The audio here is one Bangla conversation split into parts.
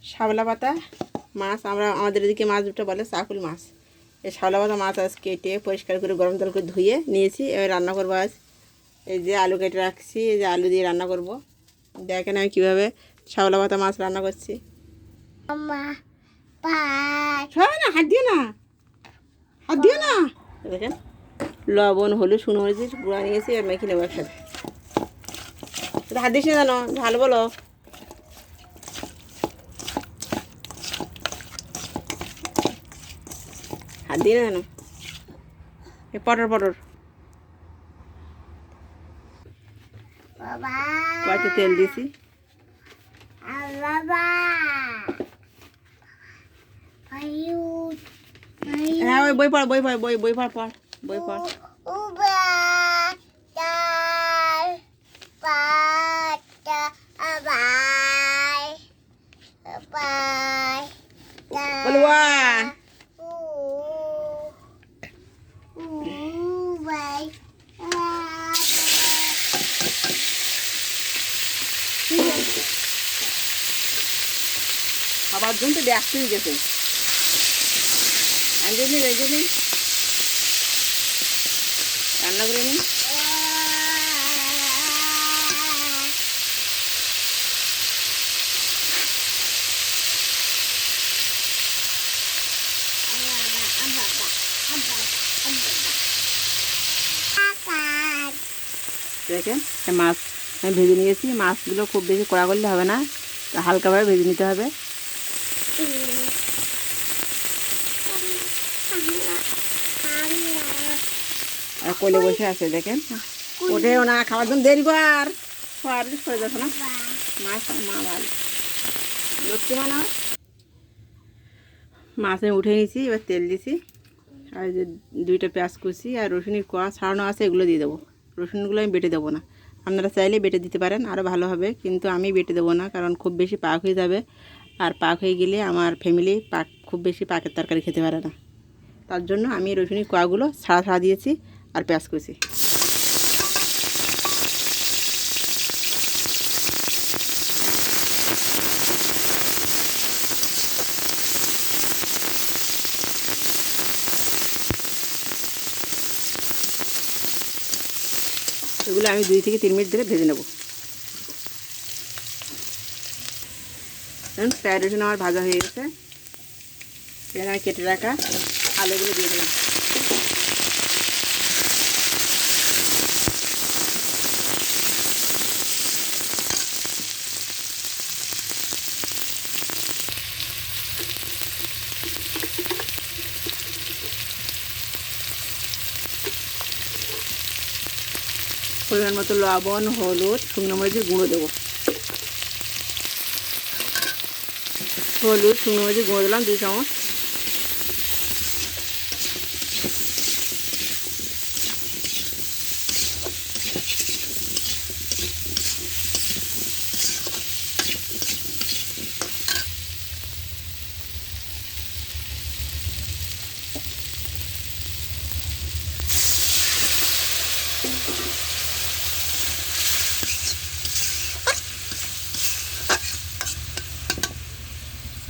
শাওলা পাতা মাছ, আমাদের এদিকে মাছ দুটো বলে চাকুল মাছ। এই শাওলা পাতা মাছ আজ কেটে পরিষ্কার করে গরম জল করে ধুয়ে নিয়েছি। এবার রান্না করবো আজ। এই যে আলু কেটে রাখছি, এই যে আলু দিয়ে রান্না করব। দেখেন আমি কীভাবে শাওলা পাতা মাছ রান্না করছি। না হাত দিয়ে না, হাত দিয়ে না। দেখেন লবণ হলুদ শুকনো মরিচ গুঁড়া নিয়েছি, আর মেখে নেবো একসাথে। হাত দিস না জানো, ভালো বলো। হাত দিয়ে না জানো। পটর পটর কয়েকটা তেল দিয়েছি। হ্যাঁ ওই বই পড়, বই পড়, বই পড়, বই পড়। বলুয়া খাবার জন্য তো দেখতে গেছে। আনজনি রেজনি রান্না করে নি। দেখেন মাছ আমি ভেজে নিয়েছি। মাছগুলো খুব বেশি কড়া করলে হবে না, হালকাভাবে ভেজে নিতে হবে। আর কোলে বসে আছে দেখেন, ওঠেও না, খাওয়ার জন্য দেরি কর সরে যাচ্ছে না। মাছ মা ভালো লক্ষ্মী মানা। মাছ আমি উঠে নিয়েছি, এবার তেল দিছি, আর যে দুইটা পেঁয়াজ কুচি আর রসুনের কোয়া ছাড়ানো আছে এগুলো দিয়ে দেবো। রসুনগুলো আমি বেটে দেবো না, আপনারা চাইলে বেটে দিতে পারেন, আরও ভালো হবে, কিন্তু আমি বেটে দেবো না, কারণ খুব বেশি পাক হয়ে যাবে। আর পাক হয়ে গেলে আমার ফ্যামিলি খুব বেশি পাকের তরকারি খেতে পারে না। তার জন্য আমি রসুনের কোয়াগুলো ছাড়া দিয়েছি আর পেঁয়াজ কুচি। এগুলো আমি 2 থেকে 3 মিনিট ধরে ভেজে নেব। পেঁয়াজ রসুন আমার ভাজা হয়ে গেছে, এখানে আমি কেটে রাখা আলুগুলো দিয়ে দিলাম। পরিমাণ মতো লবণ হলুদ শুকনো মরিচের গুঁড়ো দেবো। হলুদ শুকনো মরিচের গুঁড়ো দিলাম 2 চামচ।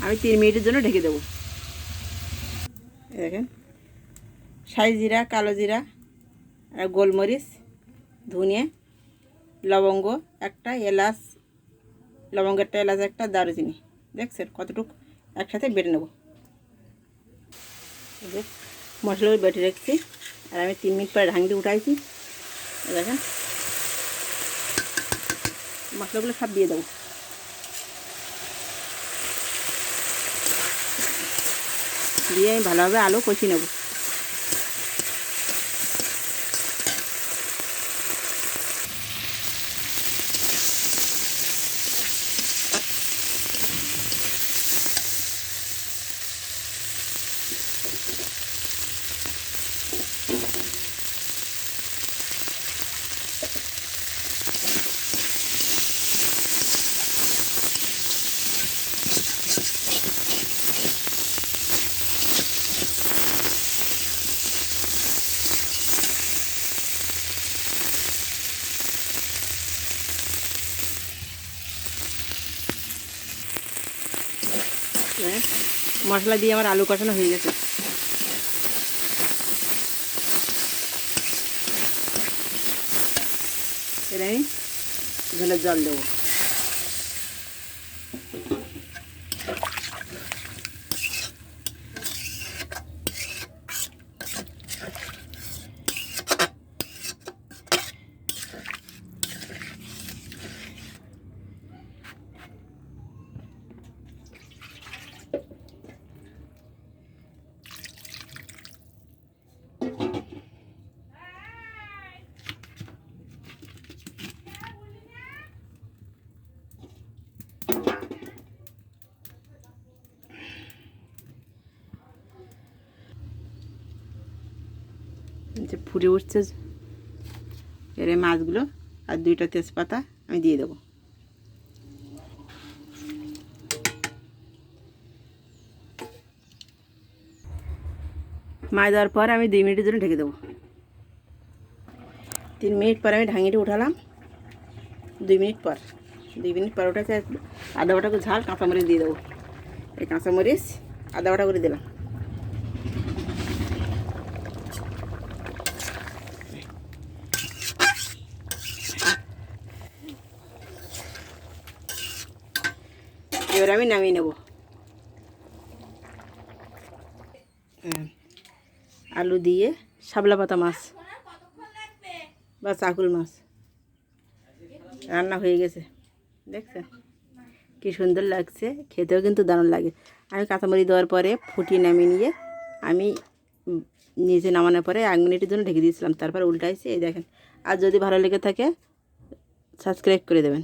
আমি 3 মিনিটের জন্য ঢেকে দেবো। দেখেন সাই জিরা, কালো জিরা, আর গোলমরিচ, ধনিয়া, লবঙ্গ একটা, এলাচ লবঙ্গ একটা, এলাচ একটা, দারুচিনি, দেখছেন কতটুকু একসাথে বেটে নেব। মশলাগুলো বেটে রেখেছি, আর আমি 3 মিনিট পরে ঢাকনি উঠাইছি। দেখেন মশলাগুলো সব দিয়ে দেবো। দিয়ে আমি ভালোভাবে আলু কষিয়ে নেব। মশলা দিয়ে আমার আলু কষানো হয়ে গেছে। এবার আমি ঝোলের জল দেবো। যে ফুটে উঠছে এর মাছগুলো আর 2টা তেজপাতা আমি দিয়ে দেবো। মাছ দেওয়ার পর আমি 2 মিনিটের জন্য ঢেকে দেবো। 3 মিনিট পর আমি ঢাঙিটা উঠালাম। 2 মিনিট পর উঠেছে। আদা বাটা করে ঝাল কাঁচামরিচ দিয়ে দেবো। এই কাঁচামরিচ আদা বাটা করে দিলাম। এবার আমি নামিয়ে নেব। আলু দিয়ে শাপলা পাতা মাছ বা চাকুল মাছ রান্না হয়ে গেছে। দেখছেন কি সুন্দর লাগছে, খেতেও কিন্তু দারুণ লাগে। আমি কাঁচামরিচ দেওয়ার পরে ফুটিয়ে নামিয়ে নিয়ে আমি নিচে নামানোর পরে 1 মিনিটের জন্য ঢেকে দিয়েছিলাম, তারপর উল্টাইছি। এই দেখেন। আর যদি ভালো লেগে থাকে সাবস্ক্রাইব করে দেবেন।